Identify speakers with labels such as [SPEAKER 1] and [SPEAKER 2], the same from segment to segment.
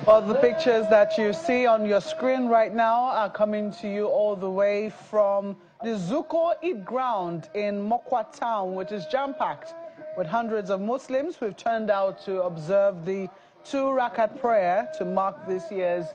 [SPEAKER 1] Well, the pictures that you see on your screen right now are coming to you all the way from the Zuko Eid ground in Mokwa town, which is jam-packed with hundreds of Muslims who've turned out to observe the 2 Rakat prayer to mark this year's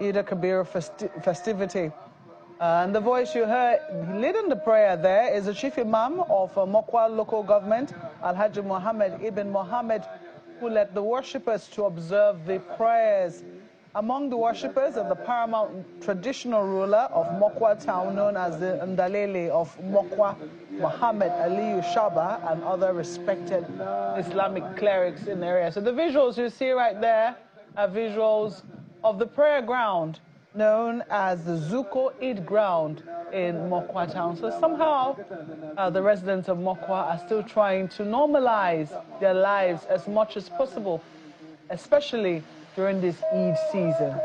[SPEAKER 1] Eid al-Kabir festivity. And the voice you heard leading the prayer there is the Chief Imam of Mokwa local government, Alhaji Mohammed Ibn Mohammed, who led the worshippers to observe the prayers. Among the worshippers are the paramount traditional ruler of Mokwa town, known as the Ndalele of Mokwa, Muhammad Aliyu Shaba, and other respected Islamic clerics in the area. So the visuals you see right there are visuals of the prayer ground known as the Zuko Eid ground in Mokwa town. So somehow the residents of Mokwa are still trying to normalize their lives as much as possible, especially during this Eid season.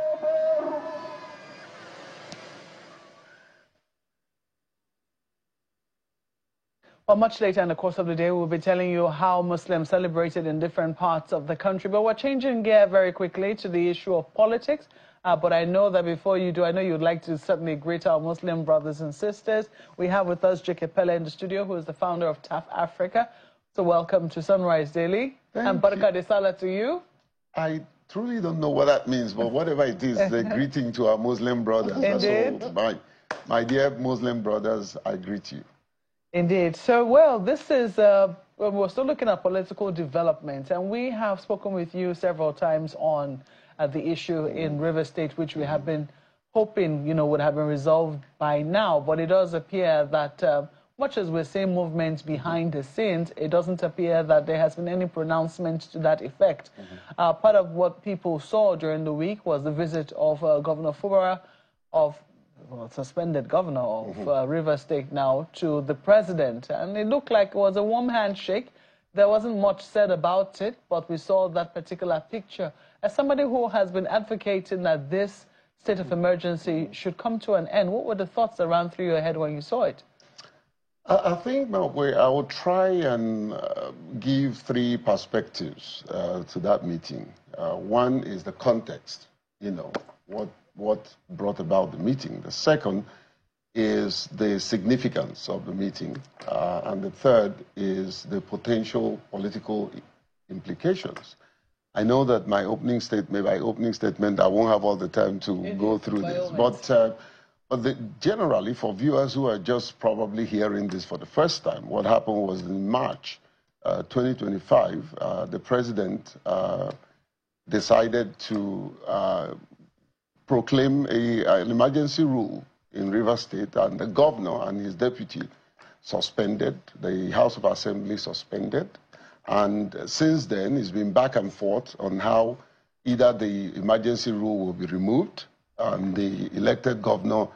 [SPEAKER 1] Well, much later in the course of the day, we'll be telling you how Muslims celebrated in different parts of the country. But we're changing gear very quickly to the issue of politics. But I know that before you do, I know you'd like to certainly greet our Muslim brothers and sisters. We have with us Jike Pele in the studio, who is the founder of TAF Africa. So welcome to Sunrise Daily. And Baraka de Salah to you.
[SPEAKER 2] I truly don't know what that means, but whatever it is, the greeting to our Muslim brothers.
[SPEAKER 1] Indeed.
[SPEAKER 2] So my dear Muslim brothers, I greet you.
[SPEAKER 1] Indeed. So, well, this is, we're still looking at political development, and we have spoken with you several times on the issue in River State, which we have been hoping, would have been resolved by now. But it does appear that much as we're seeing movements behind the scenes, it doesn't appear that there has been any pronouncement to that effect. Part of what people saw during the week was the visit of Governor Fubara, suspended governor of River State now, to the president. And it looked like it was a warm handshake. There wasn't much said about it, but we saw that particular picture. As somebody who has been advocating that this state of emergency should come to an end, what were the thoughts that ran through your head when you saw it?
[SPEAKER 2] I think I will try and give 3 perspectives to that meeting. One is the context, what brought about the meeting. The second is the significance of the meeting. And the third is the potential political implications. I know that my opening statement, I won't have all the time to go through this. But generally, for viewers who are just probably hearing this for the first time, what happened was in March 2025, the president decided to proclaim an emergency rule in River State, and the governor and his deputy suspended, the House of Assembly suspended. And since then, it's been back and forth on how either the emergency rule will be removed and the elected governor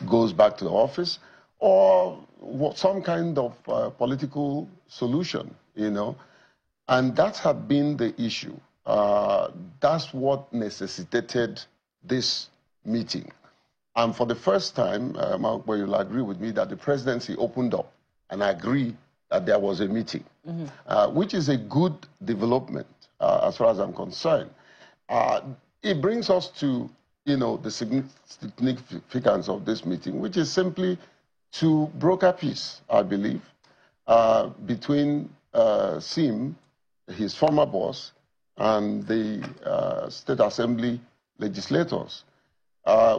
[SPEAKER 2] goes back to the office, or some kind of political solution, And that had been the issue. That's what necessitated this meeting. And for the first time, Mark, you'll agree with me that the presidency opened up and agreed that there was a meeting, which is a good development as far as I'm concerned. It brings us to, the significance of this meeting, which is simply to broker peace, I believe, between Sim, his former boss, and the State Assembly legislators.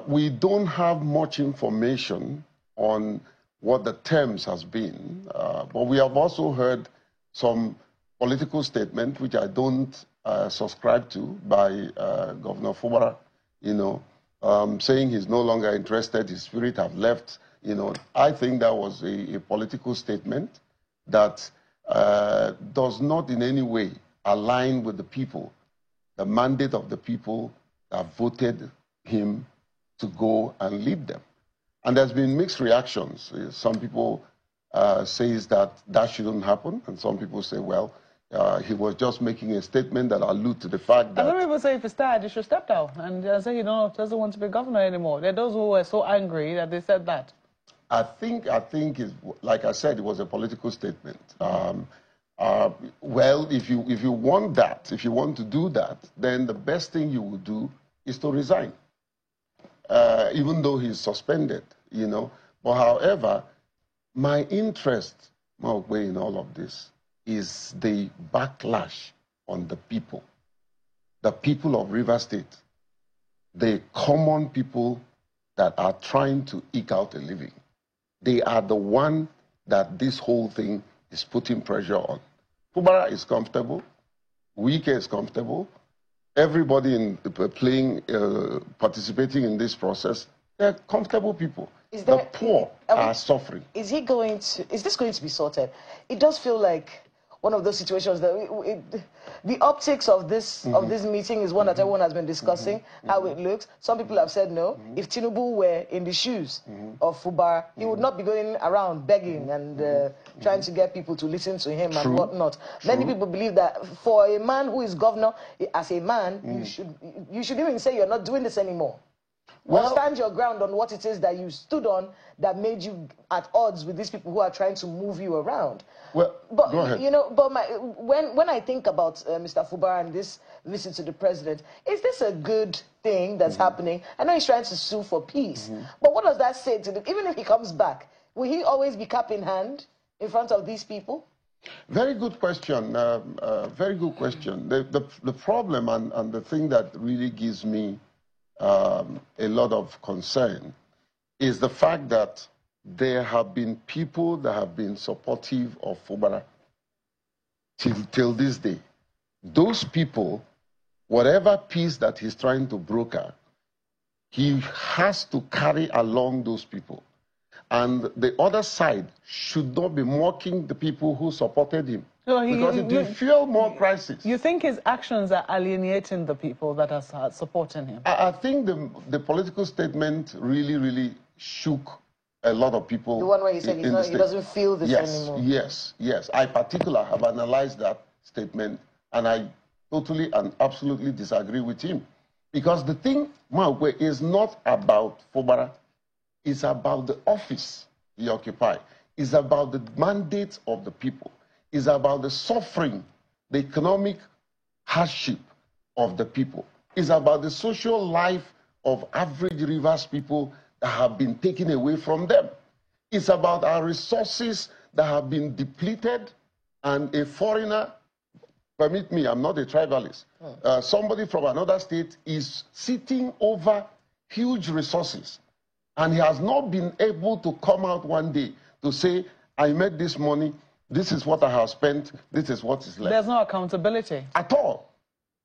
[SPEAKER 2] We don't have much information on what the terms has been, but we have also heard some political statement, which I don't subscribe to, by Governor Fubara, saying he's no longer interested, his spirit have left. I think that was a political statement that does not in any way align with the people, the mandate of the people that voted him to go and lead them. And there's been mixed reactions. Some people say that shouldn't happen, and some people say, well, he was just making a statement that alludes to the fact that...
[SPEAKER 1] Other people say if he's tired, he should step down and say he doesn't want to be governor anymore. There are those who were so angry that they said that.
[SPEAKER 2] I think, like I said, it was a political statement. Well, if you want that, if you want to do that, then the best thing you would do is to resign, even though he's suspended, you know. But however, my interest, Maokwe, in all of this is the backlash on the people of Rivers State, the common people that are trying to eke out a living. They are the one that this whole thing is putting pressure on. Fubara is comfortable, Wike is comfortable, everybody in participating in this process, they're comfortable people. The poor are suffering.
[SPEAKER 3] Is this going to be sorted? It does feel like one of those situations that the optics of this meeting is one that everyone has been discussing, how it looks. Some people have said no. If Tinubu were in the shoes of Fubara, he would not be going around begging and trying to get people to listen to him and whatnot. Many people believe that for a man who is governor, as a man, you should even say you're not doing this anymore. Well, or stand your ground on what it is that you stood on that made you at odds with these people who are trying to move you around.
[SPEAKER 2] Well,
[SPEAKER 3] but,
[SPEAKER 2] go ahead.
[SPEAKER 3] You know, but when I think about Mr. Fubara and this visit to the president, is this a good thing that's happening? I know he's trying to sue for peace, but what does that say to them? Even if he comes back, will he always be cap in hand in front of these people?
[SPEAKER 2] Very good question. Very good question. The problem and the thing that really gives me a lot of concern is the fact that there have been people that have been supportive of Fubara till this day. Those people, whatever peace that he's trying to broker, he has to carry along those people. And the other side should not be mocking the people who supported him. No, because it will fuel more crisis.
[SPEAKER 1] You think his actions are alienating the people that are supporting him?
[SPEAKER 2] I think the political statement really shook a lot of people.
[SPEAKER 3] The one where he said he doesn't feel this anymore.
[SPEAKER 2] Yes. I particularly have analyzed that statement, and I totally and absolutely disagree with him. Because the thing, Maokwe, is not about Fubara. It's about the office he occupies. It's about the mandate of the people. It's about the suffering, the economic hardship of the people. It's about the social life of average Rivers people that have been taken away from them. It's about our resources that have been depleted, and a foreigner, permit me, I'm not a tribalist, somebody from another state is sitting over huge resources, and he has not been able to come out one day to say, I made this money, this is what I have spent, this is what is left.
[SPEAKER 1] There's no accountability.
[SPEAKER 2] At all.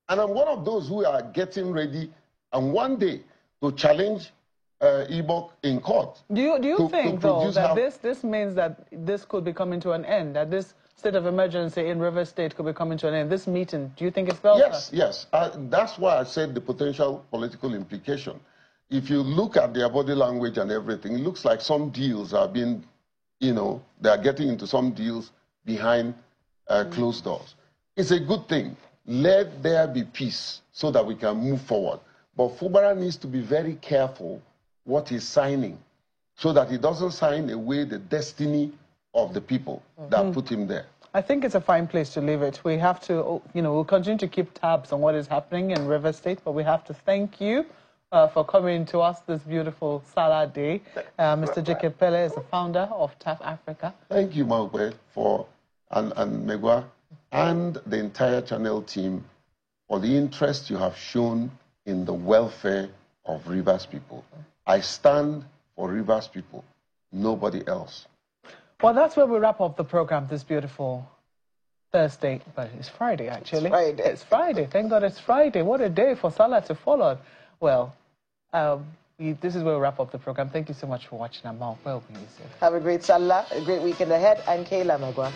[SPEAKER 2] And I'm one of those who are getting ready, and one day, to challenge Ibok in court.
[SPEAKER 1] Do you think, though, that this means that this could be coming to an end, that this state of emergency in Rivers State could be coming to an end? This meeting, do you think it's felt?
[SPEAKER 2] Yes. That's why I said the potential political implication. If you look at their body language and everything, it looks like some deals are being, they are getting into some deals behind closed doors. It's a good thing. Let there be peace so that we can move forward. But Fubara needs to be very careful what he's signing so that he doesn't sign away the destiny of the people that put him there.
[SPEAKER 1] I think it's a fine place to leave it. We have to, we'll continue to keep tabs on what is happening in Rivers State, but we have to thank you for coming to us this beautiful Salah day. Mr. Jacob Pele is the founder of TAF Africa.
[SPEAKER 2] Thank you, Maokwe, and Megwa, and the entire channel team for the interest you have shown in the welfare of Rivers people. I stand for Rivers people, nobody else.
[SPEAKER 1] Well, that's where we wrap up the program this beautiful Thursday, but it's Friday, actually. It's Friday. Thank God it's Friday. What a day for Salah to follow. Well, this is where we wrap up the program. Thank you so much for watching. I'm Mal. Well,
[SPEAKER 3] have a great Salah, a great weekend ahead, and Kayla Magwa.